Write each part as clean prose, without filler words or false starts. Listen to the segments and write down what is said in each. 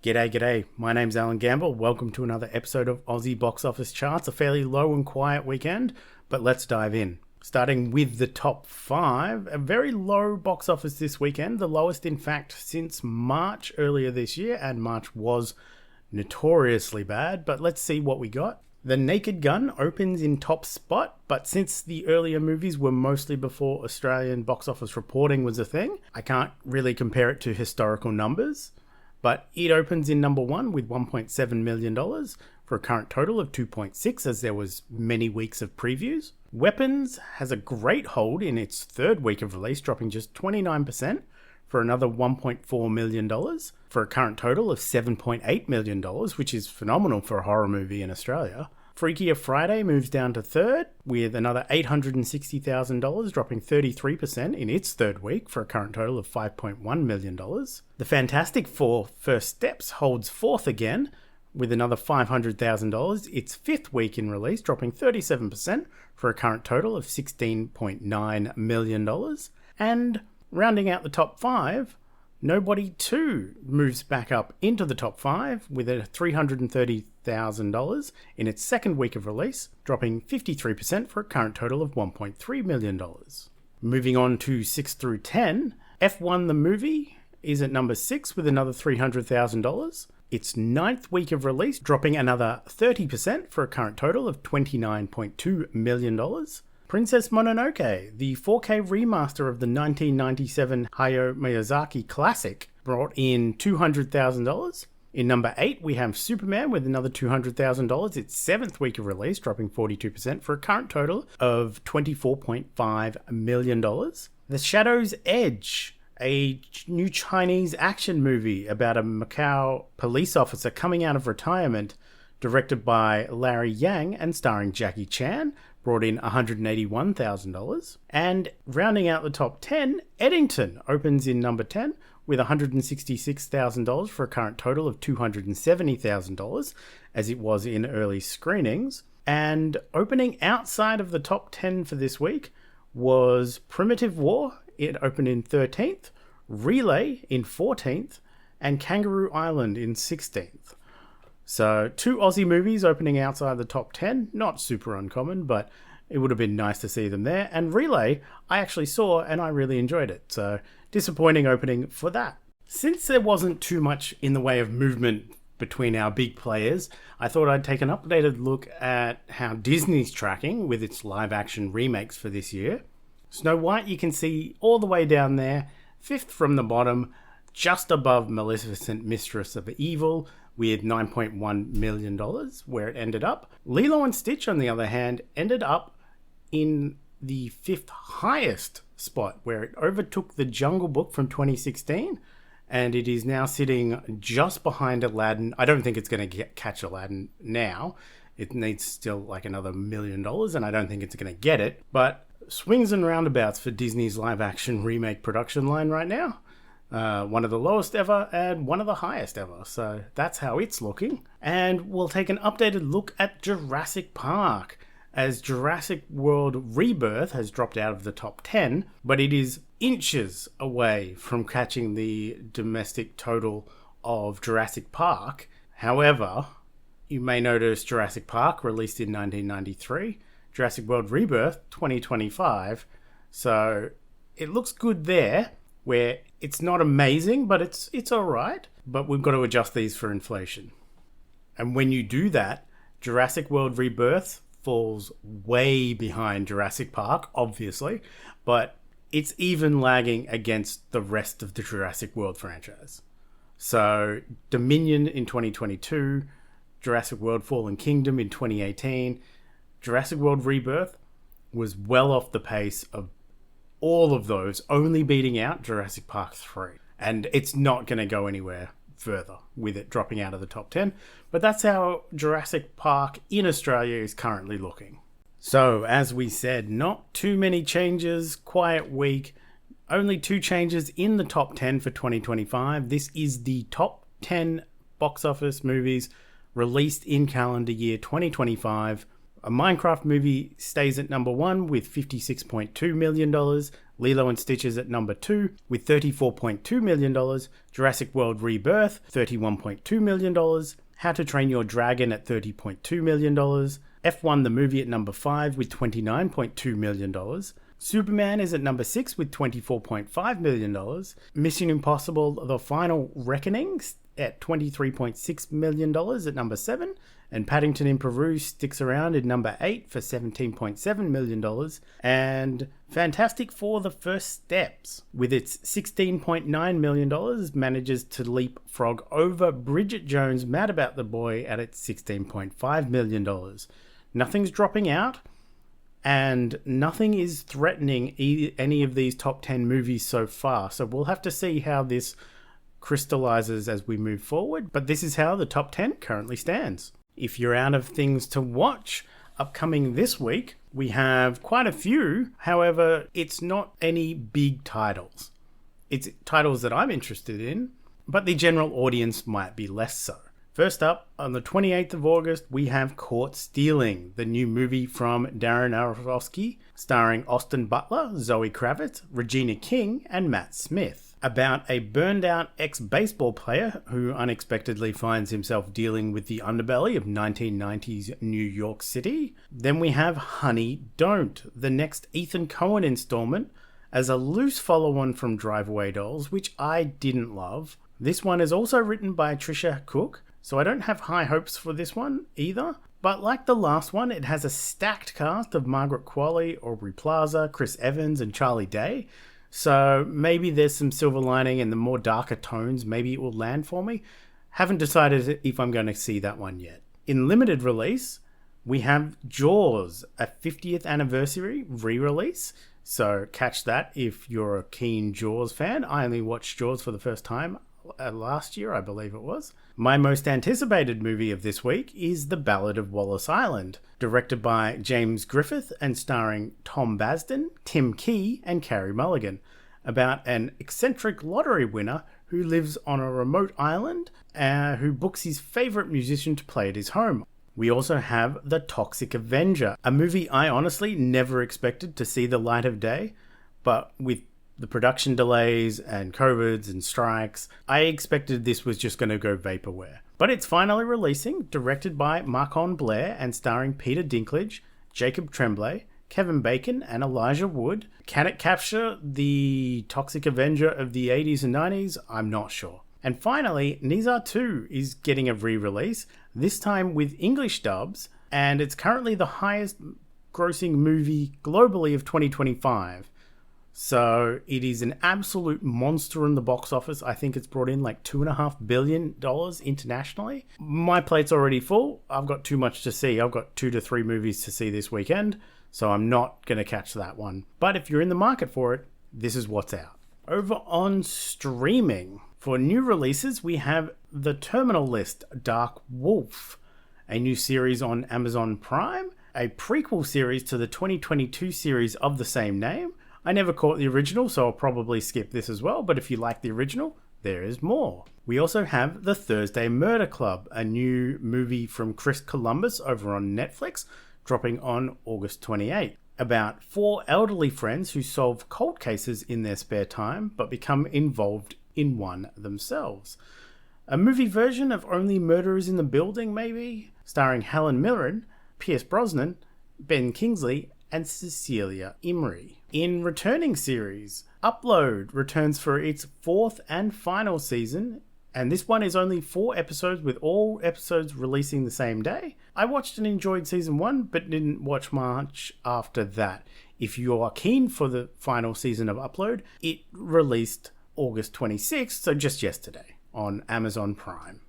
G'day, g'day. My name's Alan Gamble. Welcome to another episode of Aussie Box Office Charts. A fairly low and quiet weekend, but let's dive in. Starting with the top 5, a very low box office this weekend, the lowest in fact since March earlier this year, and March was notoriously bad, but let's see what we got. The Naked Gun opens in top spot, but since the earlier movies were mostly before Australian box office reporting was a thing, I can't really compare it to historical numbers. But it opens in number 1 with $1.7 million for a current total of 2.6, as there was many weeks of previews. Weapons has a great hold in its third week of release, dropping just 29% for another $1.4 million for a current total of $7.8 million, which is phenomenal for a horror movie in Australia. Freakier Friday moves down to third with another $860,000, dropping 33% in its third week for a current total of $5.1 million. The Fantastic Four First Steps holds fourth again with another $500,000, its fifth week in release, dropping 37% for a current total of $16.9 million. And rounding out the top 5, Nobody 2 moves back up into the top 5 with a $330,000 in its second week of release, dropping 53% for a current total of $1.3 million. Moving on to 6 through 10, F1 the movie is at number 6 with another $300,000. Its ninth week of release, dropping another 30% for a current total of $29.2 million. Princess Mononoke, the 4K remaster of the 1997 Hayao Miyazaki classic, brought in $200,000. In number 8, we have Superman with another $200,000, its seventh week of release, dropping 42% for a current total of $24.5 million. The Shadow's Edge, a new Chinese action movie about a Macau police officer coming out of retirement, directed by Larry Yang and starring Jackie Chan, brought in $181,000. And rounding out the top 10, Eddington opens in number 10 with $166,000 for a current total of $270,000, as it was in early screenings. And opening outside of the top 10 for this week was Primitive War. It opened in 13th, Relay in 14th, and Kangaroo Island in 16th. So 2 Aussie movies opening outside the top 10, not super uncommon, but it would have been nice to see them there. And Relay, I actually saw and I really enjoyed it, so disappointing opening for that. Since there wasn't too much in the way of movement between our big players, I thought I'd take an updated look at how Disney's tracking with its live-action remakes for this year. Snow White you can see all the way down there, 5th from the bottom, just above Maleficent Mistress of Evil, with $9.1 million, where it ended up. Lilo and Stitch, on the other hand, ended up in the 5th highest spot, where it overtook The Jungle Book from 2016, and it is now sitting just behind Aladdin. I don't think it's going to catch Aladdin now. It needs still like another $1 million, and I don't think it's going to get it. But swings and roundabouts for Disney's live-action remake production line right now. One of the lowest ever and one of the highest ever. So that's how it's looking. And we'll take an updated look at Jurassic Park, as Jurassic World Rebirth has dropped out of the top 10, but it is inches away from catching the domestic total of Jurassic Park. However, you may notice Jurassic Park released in 1993, Jurassic World Rebirth 2025. So it looks good there, where it's not amazing, but it's all right. But we've got to adjust these for inflation. And when you do that, Jurassic World Rebirth falls way behind Jurassic Park, obviously, but it's even lagging against the rest of the Jurassic World franchise. So Dominion in 2022, Jurassic World Fallen Kingdom in 2018, Jurassic World Rebirth was well off the pace of all of those, only beating out Jurassic Park 3. And it's not going to go anywhere further with it dropping out of the top 10. But that's how Jurassic Park in Australia is currently looking. So, as we said, not too many changes, quiet week. Only 2 changes in the top 10 for 2025. This is the top 10 box office movies released in calendar year 2025. A Minecraft movie stays at number 1 with $56.2 million. Lilo and Stitch is at number 2 with $34.2 million. Jurassic World Rebirth, $31.2 million. How to Train Your Dragon at $30.2 million. F1 the movie at number 5 with $29.2 million. Superman is at number 6 with $24.5 million. Mission Impossible The Final Reckoning at $23.6 million at number 7. And Paddington in Peru sticks around in number 8 for $17.7 million. And Fantastic Four The First Steps, with its $16.9 million, manages to leapfrog over Bridget Jones' Mad About the Boy at its $16.5 million. Nothing's dropping out, and nothing is threatening any of these top 10 movies so far. So we'll have to see how this crystallizes as we move forward. But this is how the top 10 currently stands. If you're out of things to watch upcoming this week, we have quite a few. However, it's not any big titles. It's titles that I'm interested in, but the general audience might be less so. First up, on the 28th of August, we have Caught Stealing, the new movie from Darren Aronofsky, starring Austin Butler, Zoe Kravitz, Regina King, and Matt Smith, about a burned-out ex-baseball player who unexpectedly finds himself dealing with the underbelly of 1990s New York City. Then we have Honey Don't, the next Ethan Coen installment, as a loose follow-on from Drive Away Dolls, which I didn't love. This one is also written by Trisha Cook, so I don't have high hopes for this one either. But like the last one, it has a stacked cast of Margaret Qualley, Aubrey Plaza, Chris Evans, and Charlie Day. So maybe there's some silver lining and the more darker tones, maybe it will land for me. Haven't decided if I'm going to see that one yet. In limited release, we have Jaws, a 50th anniversary re-release. So catch that if you're a keen Jaws fan. I only watched Jaws for the first time last year, I believe it was. My most anticipated movie of this week is The Ballad of Wallace Island, directed by James Griffith and starring Tom Basden, Tim Key, and Carey Mulligan, about an eccentric lottery winner who lives on a remote island who books his favourite musician to play at his home. We also have The Toxic Avenger, a movie I honestly never expected to see the light of day, but with the production delays and COVIDs and strikes, I expected this was just going to go vaporware. But it's finally releasing, directed by Macon Blair and starring Peter Dinklage, Jacob Tremblay, Kevin Bacon, and Elijah Wood. Can it capture the Toxic Avenger of the 80s and 90s? I'm not sure. And finally, Nizar 2 is getting a re-release, this time with English dubs, and it's currently the highest grossing movie globally of 2025. So it is an absolute monster in the box office. I think it's brought in like $2.5 billion internationally. My plate's already full. I've got too much to see. I've got 2 to 3 movies to see this weekend, so I'm not going to catch that one. But if you're in the market for it, this is what's out. Over on streaming, for new releases, we have The Terminal List, Dark Wolf, a new series on Amazon Prime, a prequel series to the 2022 series of the same name. I never caught the original, so I'll probably skip this as well, but if you like the original, there is more. We also have The Thursday Murder Club, a new movie from Chris Columbus over on Netflix, dropping on August 28th, about 4 elderly friends who solve cold cases in their spare time, but become involved in one themselves. A movie version of Only Murderers in the Building, maybe? Starring Helen Mirren, Pierce Brosnan, Ben Kingsley, and Cecilia Imrie. In returning series, Upload returns for its 4th and final season, and this one is only 4 episodes with all episodes releasing the same day. I watched and enjoyed season 1, but didn't watch much after that. If you are keen for the final season of Upload, it released August 26th, so just yesterday, on Amazon Prime.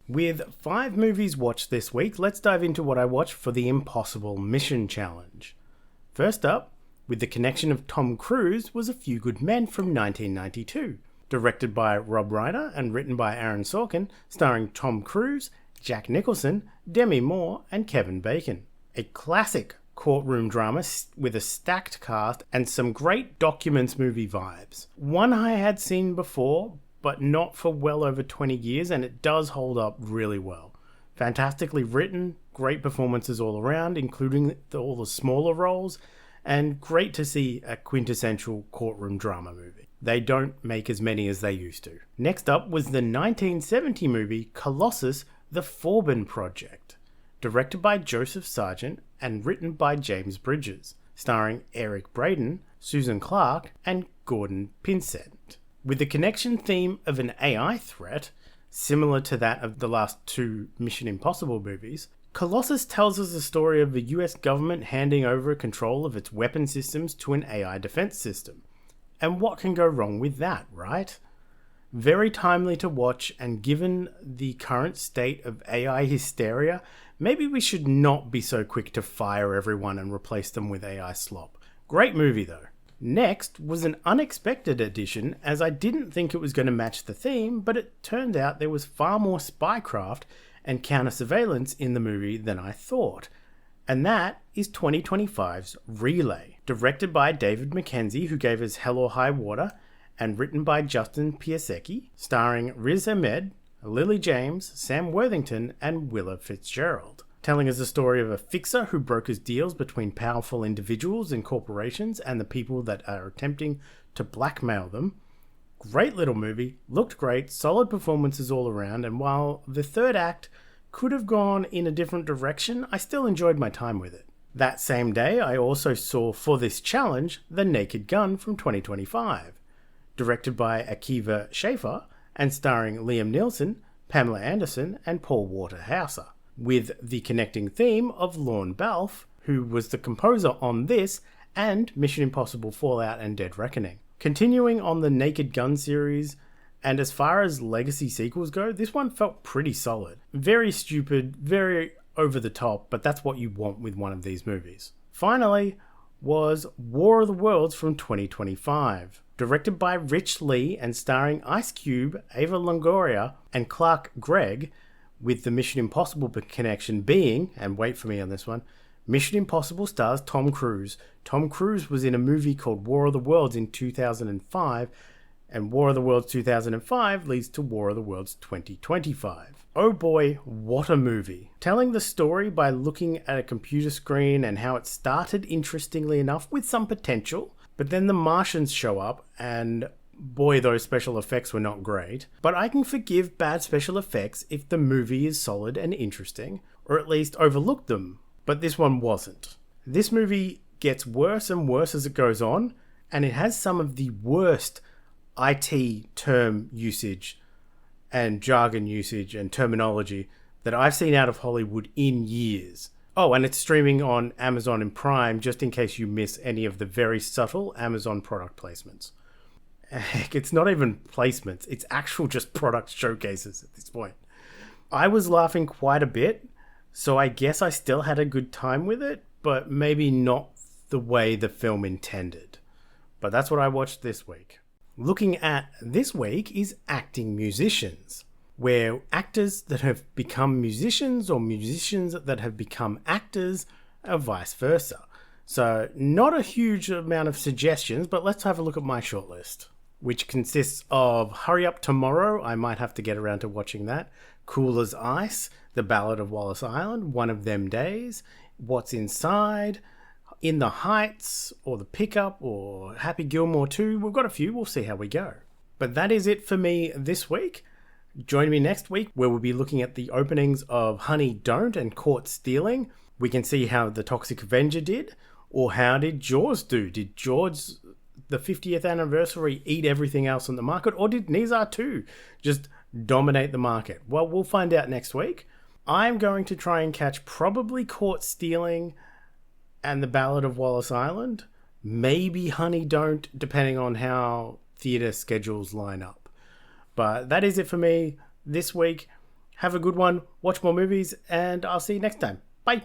With 5 movies watched this week, let's dive into what I watched for the Impossible Mission Challenge. First up, with the connection of Tom Cruise, was A Few Good Men from 1992, directed by Rob Reiner and written by Aaron Sorkin, starring Tom Cruise, Jack Nicholson, Demi Moore, and Kevin Bacon. A classic courtroom drama with a stacked cast and some great documents movie vibes. One I had seen before, but not for well over 20 years, and it does hold up really well. Fantastically written, great performances all around, including all the smaller roles, and great to see a quintessential courtroom drama movie. They don't make as many as they used to. Next up was the 1970 movie Colossus: The Forbin Project, directed by Joseph Sargent and written by James Bridges, starring Eric Braeden, Susan Clark, and Gordon Pinsent. With the connection theme of an AI threat, similar to that of the last two Mission Impossible movies, Colossus tells us the story of the US government handing over control of its weapon systems to an AI defense system. And what can go wrong with that, right? Very timely to watch, and given the current state of AI hysteria, maybe we should not be so quick to fire everyone and replace them with AI slop. Great movie though. Next was an unexpected addition, as I didn't think it was going to match the theme, but it turned out there was far more spycraft and counter-surveillance in the movie than I thought. And that is 2025's Relay, directed by David Mackenzie, who gave us Hell or High Water, and written by Justin Piasecki, starring Riz Ahmed, Lily James, Sam Worthington, and Willa Fitzgerald. Telling us the story of a fixer who brokers deals between powerful individuals and corporations and the people that are attempting to blackmail them. Great little movie, looked great, solid performances all around, and while the third act could have gone in a different direction, I still enjoyed my time with it. That same day, I also saw for this challenge The Naked Gun from 2025, directed by Akiva Schaffer and starring Liam Neeson, Pamela Anderson, and Paul Waterhauser, with the connecting theme of Lorne Balfe, who was the composer on this and Mission Impossible Fallout and Dead Reckoning. Continuing on the Naked Gun series, and as far as legacy sequels go, this one felt pretty solid. Very stupid, very over the top, but that's what you want with one of these movies. Finally was War of the Worlds from 2025, directed by Rich Lee and starring Ice Cube, Ava Longoria, and Clark Gregg, with the Mission Impossible connection being, and wait for me on this one, Mission Impossible stars Tom Cruise. Tom Cruise was in a movie called War of the Worlds in 2005, and War of the Worlds 2005 leads to War of the Worlds 2025. Oh boy, what a movie. Telling the story by looking at a computer screen and how it started interestingly enough with some potential, but then the Martians show up and boy, those special effects were not great. But I can forgive bad special effects if the movie is solid and interesting, or at least overlook them. But this one wasn't. This movie gets worse and worse as it goes on, and it has some of the worst IT term usage and jargon usage and terminology that I've seen out of Hollywood in years. Oh, and it's streaming on Amazon and Prime, just in case you miss any of the very subtle Amazon product placements. Heck, it's not even placements, it's actual just product showcases at this point. I was laughing quite a bit, so I guess I still had a good time with it, but maybe not the way the film intended. But that's what I watched this week. Looking at this week is acting musicians, where actors that have become musicians or musicians that have become actors or vice versa. So not a huge amount of suggestions, but let's have a look at my shortlist, which consists of Hurry Up Tomorrow, I might have to get around to watching that, Cool as Ice, The Ballad of Wallace Island, One of Them Days, What's Inside, In the Heights, or The Pickup, or Happy Gilmore 2. We've got a few, we'll see how we go. But that is it for me this week. Join me next week where we'll be looking at the openings of Honey Don't and Caught Stealing. We can see how The Toxic Avenger did, or how did Jaws do? Did Jaws, the 50th anniversary, eat everything else on the market, or did Nizar 2 just dominate the market? Well, we'll find out next week. I'm going to try and catch probably Caught Stealing and The Ballad of Wallace Island, maybe Honey Don't, depending on how theatre schedules line up. But that is it for me this week. Have a good one, watch more movies, and I'll see you next time. Bye!